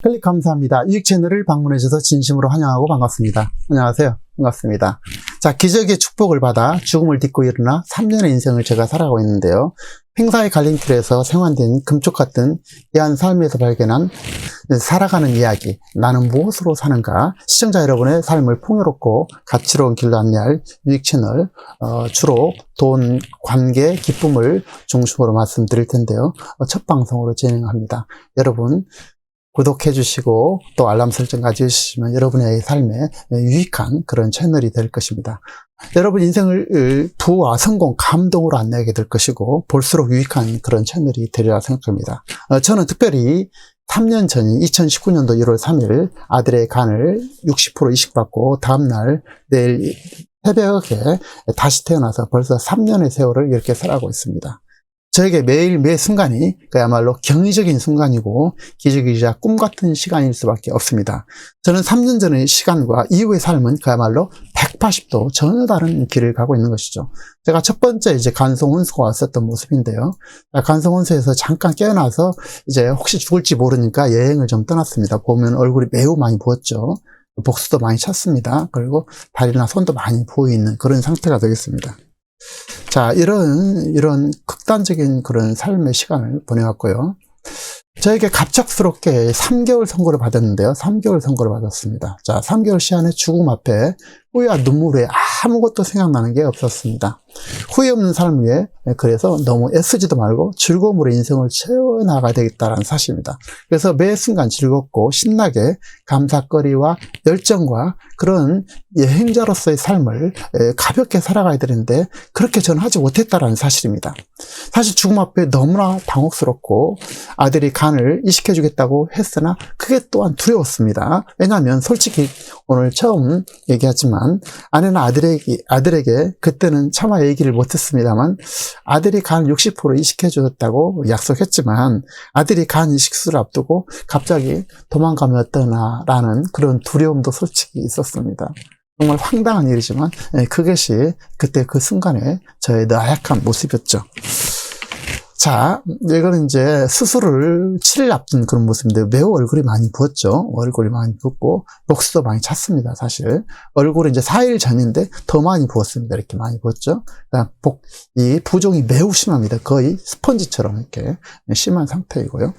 클릭 감사합니다. 유익 채널을 방문해 주셔서 진심으로 환영하고 반갑습니다. 안녕하세요. 반갑습니다. 자, 기적의 축복을 받아 죽음을 딛고 일어나 3년의 인생을 제가 살아가고 있는데요. 행사의 갈림길에서 생환된 금쪽 같은 귀한 삶에서 발견한 살아가는 이야기, 나는 무엇으로 사는가, 시청자 여러분의 삶을 풍요롭고 가치로운 길로 안내할 유익 채널, 주로 돈, 관계, 기쁨을 중심으로 말씀드릴 텐데요. 첫 방송으로 진행합니다. 여러분 구독해 주시고 또 알람 설정까지 해주시면 여러분의 삶에 유익한 그런 채널이 될 것입니다. 여러분 인생을 부와 성공, 감동으로 안내하게 될 것이고 볼수록 유익한 그런 채널이 되리라 생각합니다. 저는 특별히 3년 전인 2019년도 1월 3일 아들의 간을 60% 이식받고 다음날 내일 새벽에 다시 태어나서 벌써 3년의 세월을 이렇게 살아가고 있습니다. 저에게 매일 매 순간이 그야말로 경이적인 순간이고 기적이자 꿈같은 시간일 수밖에 없습니다. 저는 3년 전의 시간과 이후의 삶은 그야말로 180도 전혀 다른 길을 가고 있는 것이죠. 제가 첫 번째 이제 간송혼수가 왔었던 모습인데요. 간송혼수에서 잠깐 깨어나서 이제 혹시 죽을지 모르니까 여행을 좀 떠났습니다. 보면 얼굴이 매우 많이 부었죠. 복수도 많이 찼습니다. 그리고 다리나 손도 많이 보이는 그런 상태가 되겠습니다. 자, 이런 극단적인 그런 삶의 시간을 보내왔고요. 저에게 갑작스럽게 3개월 선고를 받았는데요. 3개월 선고를 받았습니다. 자, 3개월 시간의 죽음 앞에 후회와 눈물 외에 아무것도 생각나는 게 없었습니다. 후회 없는 삶 위에 그래서 너무 애쓰지도 말고 즐거움으로 인생을 채워나가야 되겠다는 사실입니다. 그래서 매 순간 즐겁고 신나게 감사거리와 열정과 그런 여행자로서의 삶을 가볍게 살아가야 되는데 그렇게 저는 하지 못했다는 사실입니다. 사실 죽음 앞에 너무나 당혹스럽고 아들이 간을 이식해주겠다고 했으나 그게 또한 두려웠습니다. 왜냐하면 솔직히 오늘 처음 얘기하지만 아내는 아들에게 그때는 차마 얘기를 못했습니다만 아들이 간 60% 이식해줬다고 약속했지만 아들이 간 이식수를 앞두고 갑자기 도망가면 어떠나라는 그런 두려움도 솔직히 있었습니다. 정말 황당한 일이지만 그것이 그때 그 순간에 저의 나약한 모습이었죠. 자, 이거는 이제 수술을 7일 앞둔 그런 모습인데 매우 얼굴이 많이 부었죠. 얼굴이 많이 부었고 복수도 많이 찼습니다. 사실 얼굴이 이제 4일 전인데 더 많이 부었습니다. 이렇게 많이 부었죠. 이 부종이 매우 심합니다. 거의 스펀지처럼 이렇게 심한 상태이고요.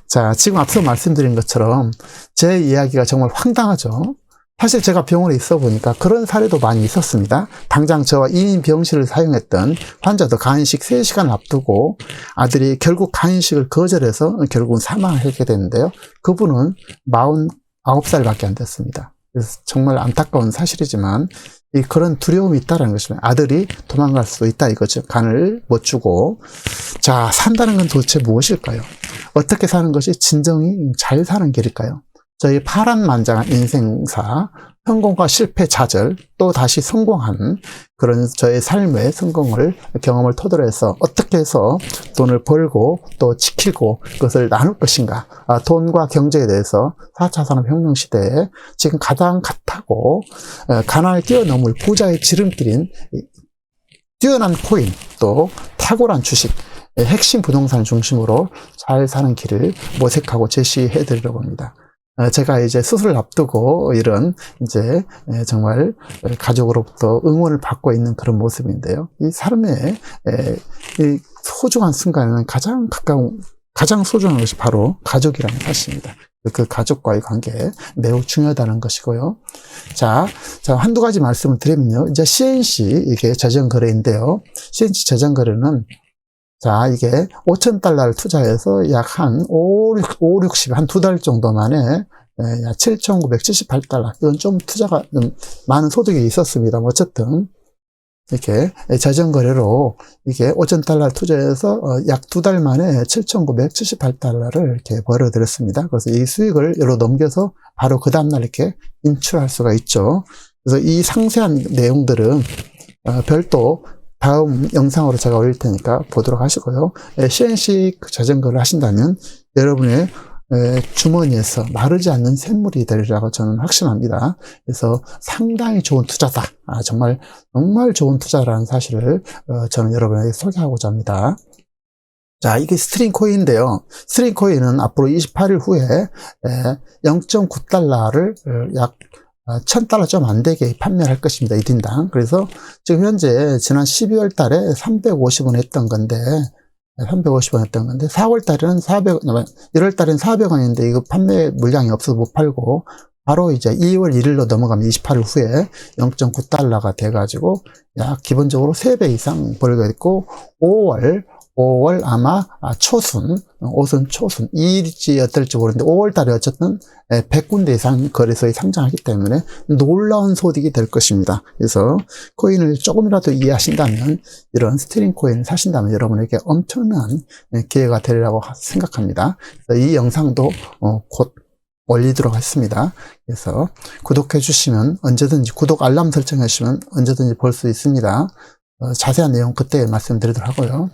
자, 지금 앞서 말씀드린 것처럼 제 이야기가 정말 황당하죠. 사실 제가 병원에 있어 보니까 그런 사례도 많이 있었습니다. 당장 저와 2인 병실을 사용했던 환자도 간이식 3시간을 앞두고 아들이 결국 간이식을 거절해서 결국은 사망을 하게 되는데요. 그분은 49살밖에 안 됐습니다. 그래서 정말 안타까운 사실이지만 그런 두려움이 있다는 것입니다. 아들이 도망갈 수도 있다 이거죠. 간을 못 주고. 자, 산다는 건 도대체 무엇일까요? 어떻게 사는 것이 진정이 잘 사는 길일까요? 저희 파란만장한 인생사, 성공과 실패 좌절, 또 다시 성공한 그런 저의 삶의 성공을, 경험을 토대로 해서 어떻게 해서 돈을 벌고 또 지키고 그것을 나눌 것인가. 돈과 경제에 대해서 4차 산업혁명 시대에 지금 가장 핫하고 가난을 뛰어넘을 부자의 지름길인 뛰어난 코인, 또 탁월한 주식, 핵심 부동산 중심으로 잘 사는 길을 모색하고 제시해 드리려고 합니다. 제가 이제 수술을 앞두고 이런 이제 정말 가족으로부터 응원을 받고 있는 그런 모습인데요. 이 삶의 이 소중한 순간에는 가장 소중한 것이 바로 가족이라는 사실입니다. 그 가족과의 관계 매우 중요하다는 것이고요. 자, 한두 가지 말씀을 드리면요. 이제 CNC 이게 저점거래인데요. CNC 저점거래는 자, 이게 5,000달러를 투자해서 약 한 60, 한 2달 정도 만에 약 7,978달러. 이건 좀 투자가 좀 많은 소득이 있었습니다. 어쨌든, 이렇게 저점거래로 이게 5,000달러를 투자해서 약 2달 만에 7,978달러를 이렇게 벌어들였습니다. 그래서 이 수익을 여기로 넘겨서 바로 그 다음날 이렇게 인출할 수가 있죠. 그래서 이 상세한 내용들은 별도 다음 영상으로 제가 올릴 테니까 보도록 하시고요. CNC 저점거래를 하신다면 여러분의 주머니에서 마르지 않는 샘물이 되리라고 저는 확신합니다. 그래서 상당히 좋은 투자다. 정말 좋은 투자라는 사실을 저는 여러분에게 소개하고자 합니다. 자, 이게 스트링 코인인데요. 스트링 코인은 앞으로 28일 후에 0.9달러를 약 1000달러 좀 안 되게 판매를 할 것입니다. 1인당. 그래서 지금 현재 지난 12월 달에 350원 했던 건데, 350원 했던 건데, 4월 달에는 1월 달에는 400원인데, 이거 판매 물량이 없어서 못 팔고, 바로 이제 2월 1일로 넘어가면 28일 후에 0.9달러가 돼가지고, 약 기본적으로 3배 이상 벌게 됐고, 5월 아마 초순 이일지 어떨지 모르는데 5월 달에 어쨌든 100군데 이상 거래소에 상장하기 때문에 놀라운 소득이 될 것입니다. 그래서 코인을 조금이라도 이해하신다면, 이런 스트링 코인을 사신다면 여러분에게 엄청난 기회가 되리라고 생각합니다. 이 영상도 곧 올리도록 하겠습니다. 그래서 구독해 주시면 언제든지, 구독 알람 설정해 주시면 언제든지 볼 수 있습니다. 자세한 내용 그때 말씀드리도록 하고요.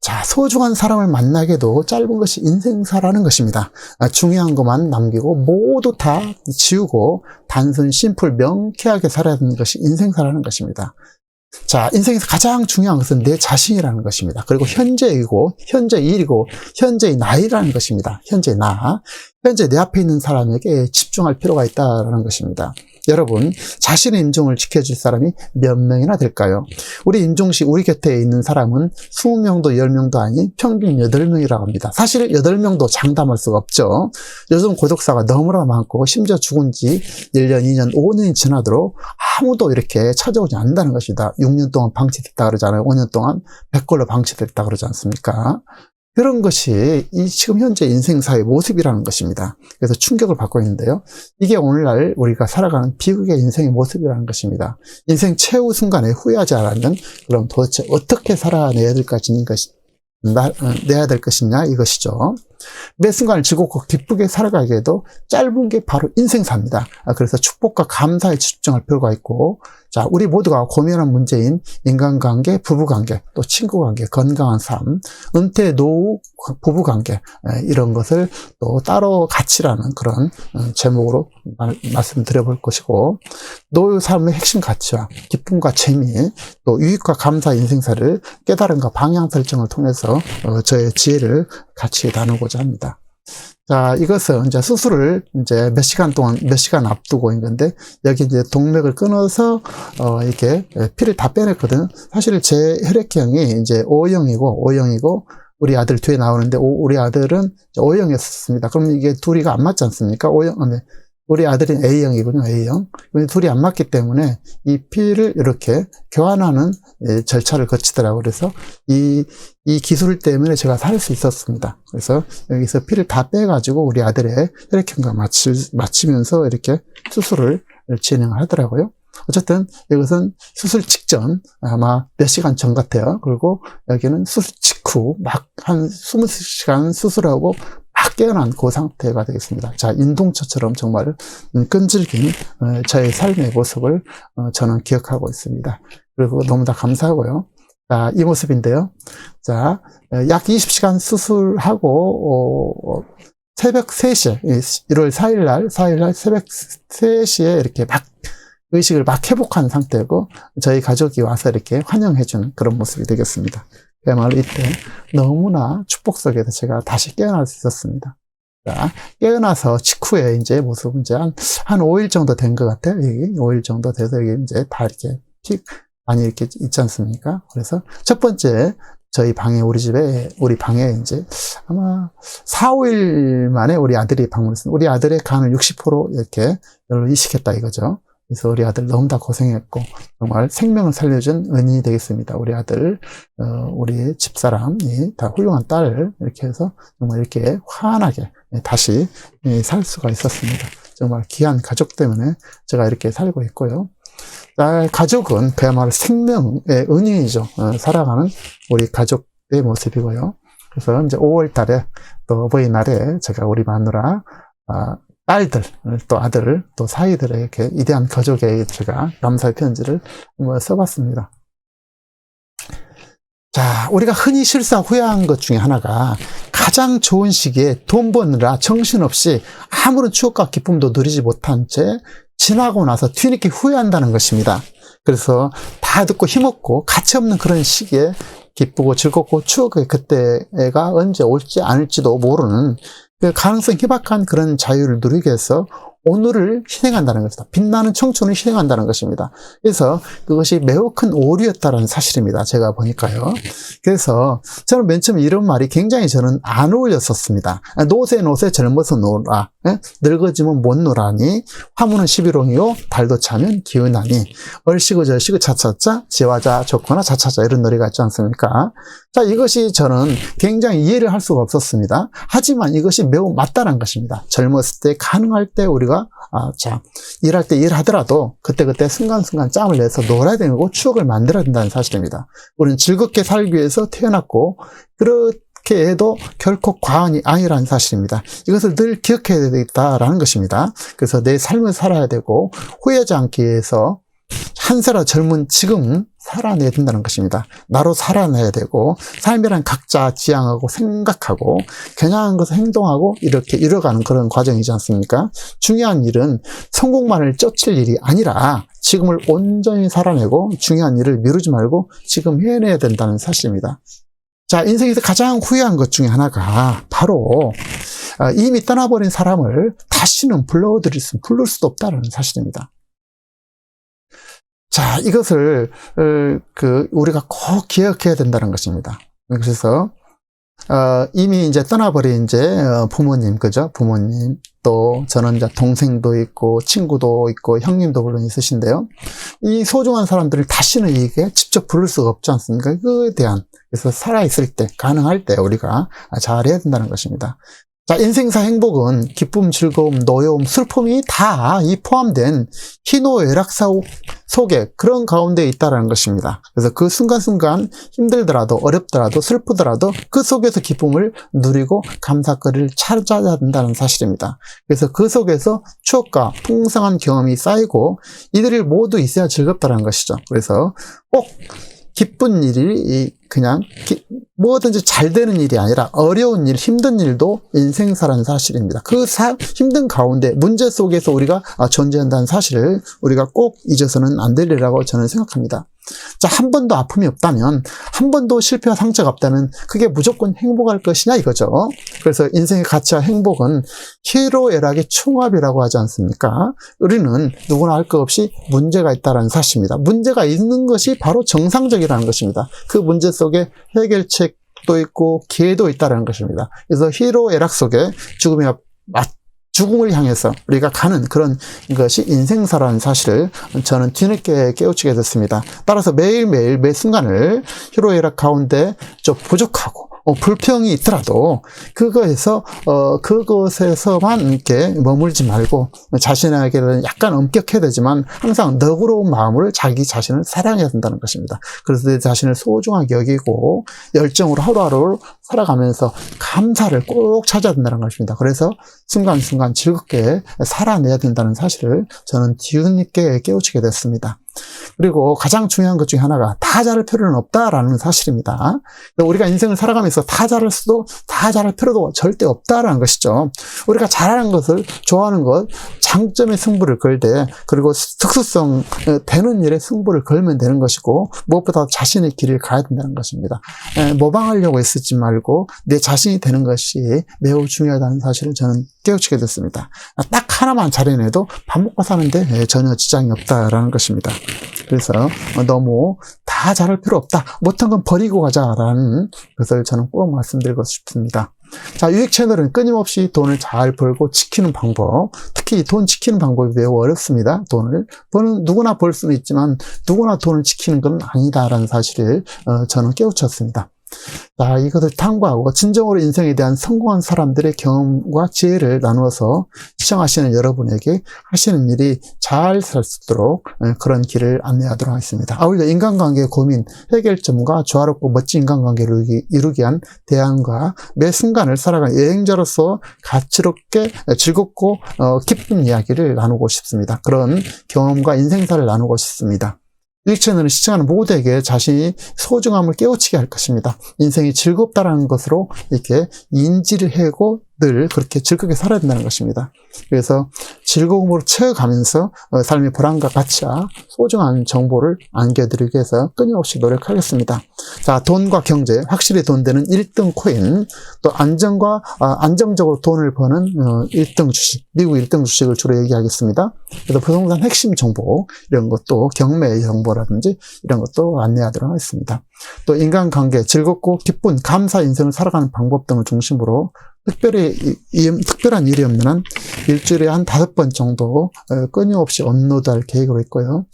자, 소중한 사람을 만나게도 짧은 것이 인생사라는 것입니다. 중요한 것만 남기고 모두 다 지우고 단순, 심플, 명쾌하게 살아야 하는 것이 인생사라는 것입니다. 자, 인생에서 가장 중요한 것은 내 자신이라는 것입니다. 그리고 현재이고, 현재 일이고, 현재의 나이라는 것입니다. 현재의 나. 현재 내 앞에 있는 사람에게 집중할 필요가 있다는 것입니다. 여러분, 자신의 임종을 지켜줄 사람이 몇 명이나 될까요? 우리 임종시 우리 곁에 있는 사람은 20명도 10명도 아닌 평균 8명이라고 합니다. 사실 8명도 장담할 수가 없죠. 요즘 고독사가 너무나 많고, 심지어 죽은 지 1년, 2년, 5년이 지나도록 아무도 이렇게 찾아오지 않는다는 것이다. 6년 동안 방치됐다 그러잖아요. 5년 동안 100걸로 방치됐다 그러지 않습니까? 그런 것이 이 지금 현재 인생사의 모습이라는 것입니다. 그래서 충격을 받고 있는데요. 이게 오늘날 우리가 살아가는 비극의 인생의 모습이라는 것입니다. 인생 최후 순간에 후회하지 않으면 그럼 도대체 어떻게 살아내야 될 것이냐 이것이죠. 매 순간을 즐겁고 기쁘게 살아가기에도 짧은 게 바로 인생사입니다. 그래서 축복과 감사에 집중할 필요가 있고, 자, 우리 모두가 고민하는 문제인 인간관계, 부부관계, 또 친구관계, 건강한 삶, 은퇴, 노후, 부부관계, 이런 것을 또 따로 가치라는 그런 제목으로 말씀드려볼 것이고, 노후 삶의 핵심 가치와 기쁨과 재미, 또 유익과 감사 인생사를 깨달음과 방향 설정을 통해서 저의 지혜를 같이 나누고자 합니다. 자, 이것은 이제 수술을 이제 몇 시간 앞두고 있는데, 여기 이제 동맥을 끊어서, 이렇게 피를 다 빼냈거든. 사실 제 혈액형이 이제 O형이고, 우리 아들 뒤에 나오는데, 우리 아들은 O형이었습니다. 그럼 이게 둘이가 안 맞지 않습니까? 우리 아들은 A형이군요, A형. 둘이 안 맞기 때문에 이 피를 이렇게 교환하는 절차를 거치더라고요. 그래서 이 기술 때문에 제가 살 수 있었습니다. 그래서 여기서 피를 다 빼가지고 우리 아들의 혈액형과 맞추면서 이렇게 수술을 진행을 하더라고요. 어쨌든 이것은 수술 직전, 아마 몇 시간 전 같아요. 그리고 여기는 수술 직후 막 한 20시간 수술하고 막 깨어난 그 상태가 되겠습니다. 자, 인동처처럼 정말 끈질긴 저의 삶의 모습을 저는 기억하고 있습니다. 그리고 너무나 감사하고요. 자, 이 모습인데요. 자, 약 20시간 수술하고 새벽 3시에 1월 4일 날 새벽 3시에 이렇게 막 의식을 막 회복한 상태고, 저희 가족이 와서 이렇게 환영해주는 그런 모습이 되겠습니다. 그야말로 이때 너무나 축복 속에서 제가 다시 깨어날 수 있었습니다. 자, 깨어나서 직후에 이제 모습은 이제 한 5일 정도 된 것 같아요. 여기 5일 정도 돼서 여기 이제 다 이렇게 많이 이렇게 있지 않습니까? 그래서 첫 번째, 저희 방에, 우리 방에 이제 아마 4, 5일 만에 우리 아들이 방문했습니다. 우리 아들의 간을 60% 이렇게 이식했다 이거죠. 그래서 우리 아들 너무 다 고생했고, 정말 생명을 살려준 은인이 되겠습니다. 우리 아들, 우리 집사람이 다 훌륭한 딸을 이렇게 해서 정말 이렇게 환하게 다시 살 수가 있었습니다. 정말 귀한 가족 때문에 제가 이렇게 살고 있고요. 가족은 그야말로 생명의 은인이죠. 살아가는 우리 가족의 모습이고요. 그래서 이제 5월 달에 또 어버이날에 제가 우리 마누라, 딸들, 또 아들, 또 사위들에게 이대한 가족에게 제가 감사의 편지를 한번 써봤습니다. 자, 우리가 흔히 실수하고 후회한 것 중에 하나가 가장 좋은 시기에 돈 버느라 정신없이 아무런 추억과 기쁨도 누리지 못한 채 지나고 나서 뒤늦게 후회한다는 것입니다. 그래서 다 듣고 힘없고 가치 없는 그런 시기에 기쁘고 즐겁고 추억의 그때가 언제 올지 않을지도 모르는 그 가능성 희박한 그런 자유를 누리기 위해서 오늘을 희생한다는 것이다. 빛나는 청춘을 희생한다는 것입니다. 그래서 그것이 매우 큰 오류였다는 사실입니다. 제가 보니까요. 그래서 저는 맨 처음 이런 말이 굉장히 저는 안 어울렸었습니다. 노세 젊어서 놀아. 늙어지면 못 놀아니 화무는 11홍이요 달도 차면 기운하니 얼씨구 절씨구 차차차 지화자 좋거나 차차자 이런 노래가 있지 않습니까? 자, 이것이 저는 굉장히 이해를 할 수가 없었습니다. 하지만 이것이 매우 맞다는 것입니다. 젊었을 때 가능할 때 우리가 일할 때 일하더라도 그때그때 순간순간 짬을 내서 놀아야 되는 거고 추억을 만들어야 된다는 사실입니다. 우리는 즐겁게 살기 위해서 태어났고 그렇게 해도 결코 과언이 아니라는 사실입니다. 이것을 늘 기억해야 되겠다라는 것입니다. 그래서 내 삶을 살아야 되고 후회하지 않기 위해서 한 살아 젊은 지금 살아내야 된다는 것입니다. 나로 살아내야 되고 삶이란 각자 지향하고 생각하고 겨냥한 것을 행동하고 이렇게 이뤄가는 그런 과정이지 않습니까? 중요한 일은 성공만을 쫓을 일이 아니라 지금을 온전히 살아내고 중요한 일을 미루지 말고 지금 해내야 된다는 사실입니다. 자, 인생에서 가장 후회한 것 중에 하나가 바로 이미 떠나버린 사람을 다시는 부를 수도 없다는 사실입니다. 자, 이것을 우리가 꼭 기억해야 된다는 것입니다. 그래서 이미 이제 떠나버린 부모님, 그죠? 부모님, 또 저는 이제 동생도 있고 친구도 있고 형님도 물론 있으신데요. 이 소중한 사람들을 다시는 이게 직접 부를 수가 없지 않습니까? 그에 대한, 그래서 살아있을 때, 가능할 때 우리가 잘해야 된다는 것입니다. 자, 인생사 행복은 기쁨, 즐거움, 노여움, 슬픔이 다 이 포함된 희노애락사 속에 그런 가운데 있다라는 것입니다. 그래서 그 순간순간 힘들더라도 어렵더라도 슬프더라도 그 속에서 기쁨을 누리고 감사거리를 찾아야 된다는 사실입니다. 그래서 그 속에서 추억과 풍성한 경험이 쌓이고 이들이 모두 있어야 즐겁다는 것이죠. 그래서 꼭 기쁜 일이 그냥 뭐든지 잘 되는 일이 아니라 어려운 일, 힘든 일도 인생사라는 사실입니다. 그 힘든 가운데 문제 속에서 우리가 존재한다는 사실을 우리가 꼭 잊어서는 안 될 일이라고 저는 생각합니다. 자, 한 번도 아픔이 없다면, 한 번도 실패와 상처가 없다면 그게 무조건 행복할 것이냐 이거죠. 그래서 인생의 가치와 행복은 희로애락의 총합이라고 하지 않습니까? 우리는 누구나 할 것 없이 문제가 있다는 사실입니다. 문제가 있는 것이 바로 정상적이라는 것입니다. 그 문제 속에 해결책도 있고 기회도 있다는 것입니다. 그래서 희로애락 속에 죽음을 향해서 우리가 가는 그런 것이 인생사라는 사실을 저는 뒤늦게 깨우치게 됐습니다. 따라서 매일매일 매 순간을 희로애락 가운데 좀 부족하고 불평이 있더라도 그것에서만 이렇게 머물지 말고 자신에게는 약간 엄격해야 되지만 항상 너그러운 마음으로 자기 자신을 사랑해야 된다는 것입니다. 그래서 내 자신을 소중하게 여기고 열정으로 하루하루를 살아가면서 감사를 꼭 찾아야 된다는 것입니다. 그래서 순간순간 즐겁게 살아내야 된다는 사실을 저는 뒤늦게 깨우치게 됐습니다. 그리고 가장 중요한 것 중에 하나가 다 잘할 필요는 없다라는 사실입니다. 우리가 인생을 살아가면서 다 잘할 필요도 절대 없다라는 것이죠. 우리가 잘하는 것을, 좋아하는 것, 장점의 승부를 걸되, 그리고 특수성 되는 일에 승부를 걸면 되는 것이고, 무엇보다 자신의 길을 가야 된다는 것입니다. 모방하려고 애쓰지 말고 내 자신이 되는 것이 매우 중요하다는 사실을 저는 깨우치게 됐습니다. 딱 하나만 잘해내도 밥 먹고 사는데 전혀 지장이 없다라는 것입니다. 그래서 너무 다 잘할 필요 없다, 못한 건 버리고 가자라는 것을 저는 꼭 말씀드리고 싶습니다. 자, 유익 채널은 끊임없이 돈을 잘 벌고 지키는 방법, 특히 돈 지키는 방법이 매우 어렵습니다. 돈을 누구나 벌 수는 있지만 누구나 돈을 지키는 건 아니다라는 사실을 저는 깨우쳤습니다. 자, 이것을 탐구하고 진정으로 인생에 대한 성공한 사람들의 경험과 지혜를 나누어서 시청하시는 여러분에게 하시는 일이 잘 살 수 있도록 그런 길을 안내하도록 하겠습니다. 아울러 인간관계의 고민, 해결점과 조화롭고 멋진 인간관계를 이루기 위한 대안과 매 순간을 살아가는 여행자로서 가치롭게 즐겁고 기쁜 이야기를 나누고 싶습니다. 그런 경험과 인생사를 나누고 싶습니다. 이 채널을 시청하는 모두에게 자신이 소중함을 깨우치게 할 것입니다. 인생이 즐겁다라는 것으로 이렇게 인지를 하고 늘 그렇게 즐겁게 살아야 된다는 것입니다. 그래서 즐거움으로 채워가면서 삶의 보람과 가치와 소중한 정보를 안겨드리기 위해서 끊임없이 노력하겠습니다. 자, 돈과 경제, 확실히 돈 되는 1등 코인, 또 안정적으로 돈을 버는 1등 주식, 미국 1등 주식을 주로 얘기하겠습니다. 그래서 부동산 핵심 정보, 이런 것도 경매 정보라든지 이런 것도 안내하도록 하겠습니다. 또 인간관계, 즐겁고 기쁜 감사 인생을 살아가는 방법 등을 중심으로 특별한 일이 없는 한 일주일에 한 5번 정도 끊임없이 업로드할 계획으로 있고요.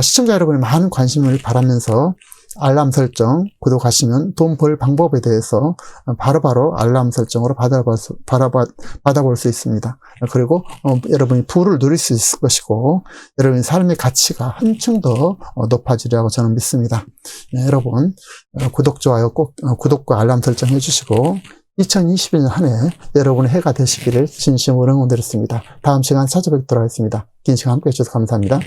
시청자 여러분의 많은 관심을 바라면서 알람 설정, 구독하시면 돈 벌 방법에 대해서 바로바로 알람 설정으로 받아볼 수 있습니다. 그리고 여러분이 부를 누릴 수 있을 것이고 여러분의 삶의 가치가 한층 더 높아지리라고 저는 믿습니다. 네, 여러분 구독, 좋아요 꼭 구독과 알람 설정 해주시고 2021년 한 해 여러분의 해가 되시기를 진심으로 응원드렸습니다. 다음 시간 찾아뵙도록 하겠습니다. 긴 시간 함께 해주셔서 감사합니다.